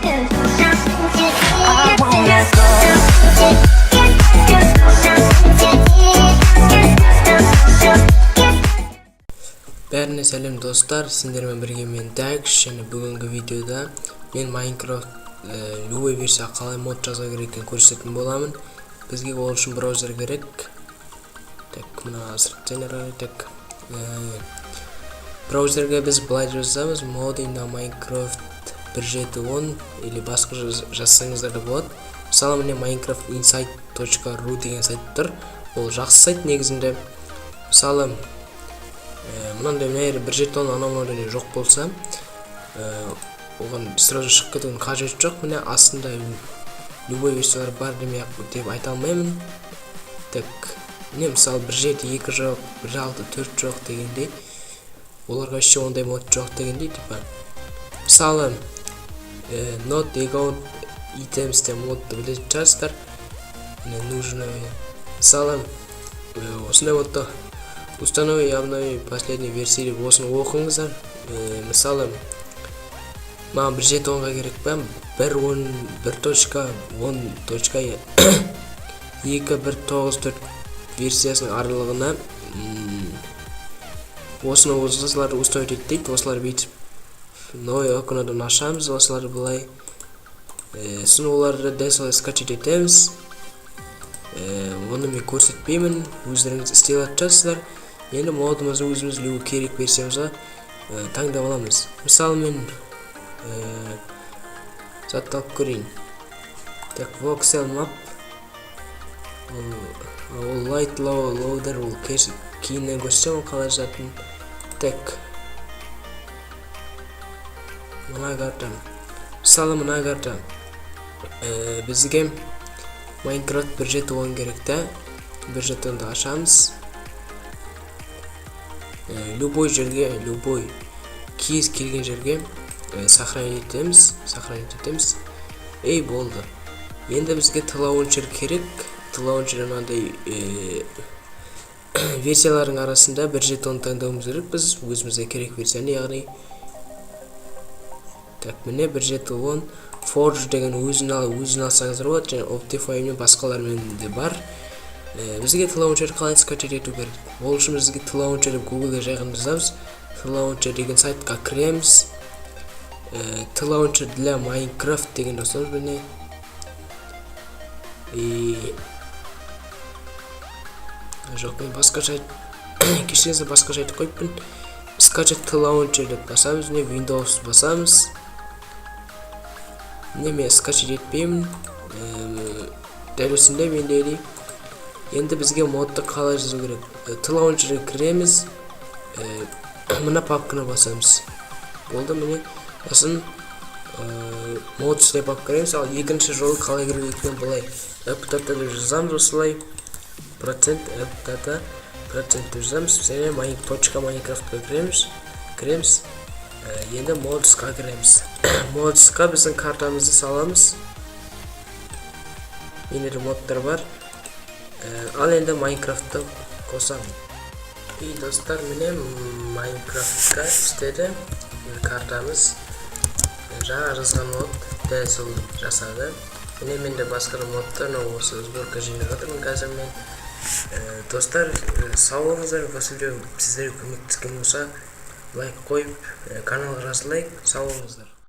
Бәріне сәлем достар, сендермен бірге мен Дәкш, және бүгінгі видеода мен Minecraft любой версия қалай мод жаза керек екенін көрсететін боламын. Бізге ол үшін браузер керек. Так, мына сұрттайнарға так. Браузерге біз былай жазамыз: modina Minecraft 1.7.10 или басқа жазсаңыздар да болады. Мысалы, міне Minecraft insight.ru деген сайт тұр. Ол жақсы сайт негізінде. Мысалы, мынандай мейір 1.7.10 анау-мынау жоқ болса, оған сразу шығып кетудің қажеті жоқ. Міне астында любой версиялар бар деп айта алмаймын. Так, міне мысалы 1.7.2 жоқ, 1.6.4 жоқ дегендей. Оларға еще ондай мод жоқ дегендей, типа. Мысалы, not account items де модты білетін шығарсыздар. Мне нужно. Мысалы, осындай модты установи и обнови последней версии осыны оқыңыздар. Мысалы, маған 1.7.10-ға керек па? 1.10.1.2.1.9.4 версиясының аралығына осыны осыларды установить етейді. Осылар бүйтіп новое окнодан ашамыз. Осыларды былай сосын оларды дәл солай скачать етеміз. Оны мен көрсетпеймін, өздеріңіз істей аласыздар. Енді модымызды өзіміз любой керек версиямызға таңдап аламыз. Мысалы, мен затты алып көрейін. Так, voxel map, ол light loader, ол кейіннен көрсетем, ол қалай жатын. Так, мына карта. Мысалы, мына карта бізге Minecraft 1.7.10 керек та. 1.7.10-ды ашамыз. Любой жерге, любой кез келген жерге сохранить етеміз. Ей, болды. Енді бізге лаунчер керек. Лаунчер мынандай версиялардың арасында 1.7.10 таңдауымыз керек. Біз өзімізге керек версияны, яғни так, міне 1.7.10 Forge деген өзін алсаңыздар болады, және Optify мен басқалармен де бар. Бізге лаунчер қалай скачать ету керек? Ол үшін бізге лаунчерді Google-ге жай ғана жазамыз. Launcher деген сайтқа кіреміз. Launcher для Minecraft деген жазамыз міне. Жоқ, мен басқа сайт кешіріңіздер, басқа сайтты қойыппын. Скачать launcher деп басамыз, не Windows басамыз. Не, мен скачать етпеймін. Дәл осындай мендейді. Енді бізге модты қалай жазу керек? Launcher'ға кіреміз. Мына папканы басамыз. Болды, міне. Сосын мод деп кіреміз. Ал екінші жолы қалай кіру екенін былай. App-data деп жазамыз осылай. App-data деп жазамыз. Және .minecraft-қа кіреміз. Енді modsқа кіреміз. Modsқа біздің картамызды саламыз. Менде модтар бар. Ал енді Minecraft-ты қосамын. И достар, міне Minecraft-қа істеді. Картамыз жаңа жазған мод дәл сол жасады. Міне менде басқа модтар осы сборка жинап жатырмын қазір мен. Достар, сау болыңыздар. Осы видео сіздерге көмектескен болса, лайк қойып, каналға жазылайық. Сау болыңыздар.